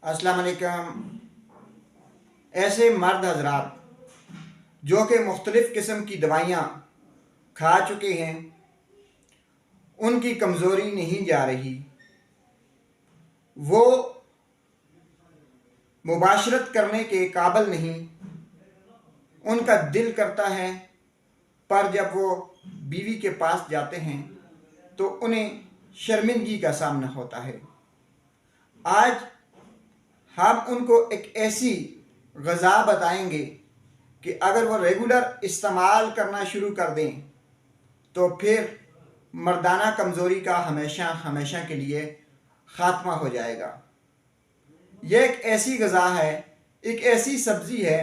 अस्सलाम वालेकुम। ऐसे मर्द हजरात जो कि मुख्तलिफ़ किस्म की दवाइयाँ खा चुके हैं, उनकी कमज़ोरी नहीं जा रही, वो मुबाशरत करने के काबिल नहीं, उनका दिल करता है, पर जब वो बीवी के पास जाते हैं तो उन्हें शर्मिंदगी का सामना होता है। आज हम उनको एक ऐसी ग़िज़ा बताएंगे कि अगर वो रेगुलर इस्तेमाल करना शुरू कर दें तो फिर मर्दाना कमज़ोरी का हमेशा हमेशा के लिए ख़ात्मा हो जाएगा। यह एक ऐसी ग़िज़ा है, एक ऐसी सब्ज़ी है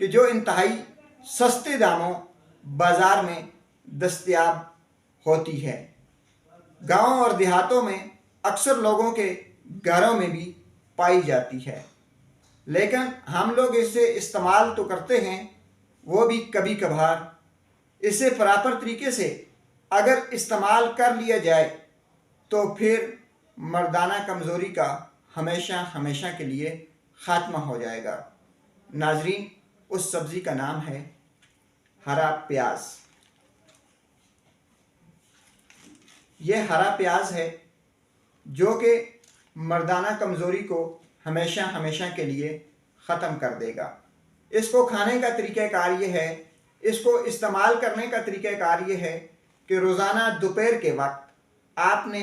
कि जो इंतहाई सस्ते दामों बाज़ार में दस्तयाब होती है। गाँव और देहातों में अक्सर लोगों के घरों में भी पाई जाती है, लेकिन हम लोग इसे इस्तेमाल तो करते हैं, वो भी कभी कभार। इसे प्रॉपर तरीके से अगर इस्तेमाल कर लिया जाए तो फिर मर्दाना कमज़ोरी का हमेशा हमेशा के लिए ख़ात्मा हो जाएगा। नाजरीन, उस सब्ज़ी का नाम है हरा प्याज। ये हरा प्याज है जो कि मर्दाना कमज़ोरी को हमेशा हमेशा के लिए ख़त्म कर देगा। इसको खाने का तरीक़ाकार ये है, इसको इस्तेमाल करने का तरीक़ाकार ये है कि रोज़ाना दोपहर के वक्त आपने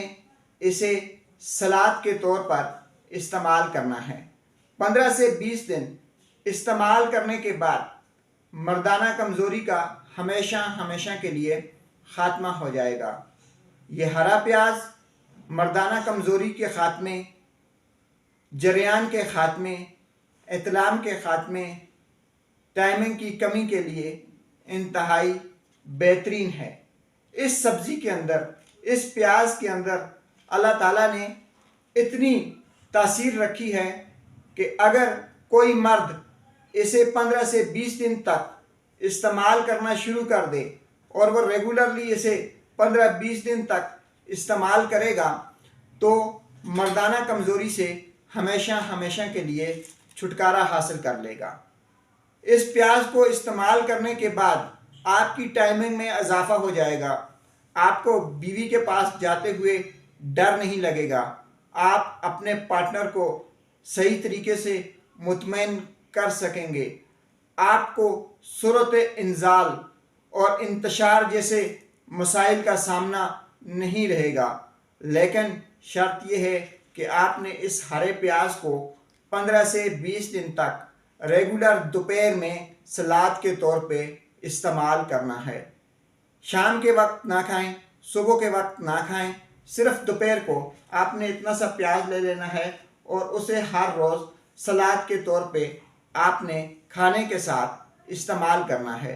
इसे सलाद के तौर पर इस्तेमाल करना है। 15 से 20 दिन इस्तेमाल करने के बाद मर्दाना कमज़ोरी का हमेशा हमेशा के लिए ख़ात्मा हो जाएगा। ये हरा प्याज मर्दाना कमज़ोरी के ख़ात्मे, जरियान के ख़ात्मे, इत्लाम के ख़ात्मे, टाइमिंग की कमी के लिए इंतहाई बेहतरीन है। इस सब्ज़ी के अंदर, इस प्याज के अंदर अल्लाह ताला ने इतनी तासीर रखी है कि अगर कोई मर्द इसे 15 से 20 दिन तक इस्तेमाल करना शुरू कर दे और वह रेगुलरली इसे 15-20 दिन तक इस्तेमाल करेगा तो मर्दाना कमज़ोरी से हमेशा हमेशा के लिए छुटकारा हासिल कर लेगा। इस प्याज को इस्तेमाल करने के बाद आपकी टाइमिंग में इजाफ़ा हो जाएगा। आपको बीवी के पास जाते हुए डर नहीं लगेगा। आप अपने पार्टनर को सही तरीके से मुतमईन कर सकेंगे। आपको सूरत इंजाल और इंतशार जैसे मसाइल का सामना नहीं रहेगा। लेकिन शर्त यह है कि आपने इस हरे प्याज को 15 से 20 दिन तक रेगुलर दोपहर में सलाद के तौर पे इस्तेमाल करना है। शाम के वक्त ना खाएं, सुबह के वक्त ना खाएं, सिर्फ दोपहर को आपने इतना सा प्याज ले लेना है और उसे हर रोज़ सलाद के तौर पे आपने खाने के साथ इस्तेमाल करना है।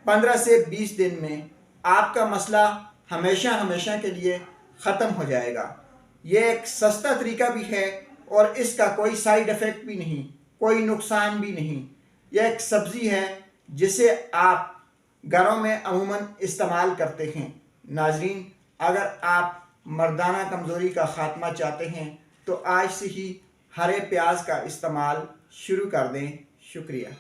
15 से 20 दिन में आपका मसला हमेशा हमेशा के लिए ख़त्म हो जाएगा। ये एक सस्ता तरीका भी है और इसका कोई साइड इफ़ेक्ट भी नहीं, कोई नुकसान भी नहीं। यह एक सब्ज़ी है जिसे आप घरों में अमूमन इस्तेमाल करते हैं। नाजरीन, अगर आप मर्दाना कमज़ोरी का ख़ात्मा चाहते हैं तो आज से ही हरे प्याज का इस्तेमाल शुरू कर दें। शुक्रिया।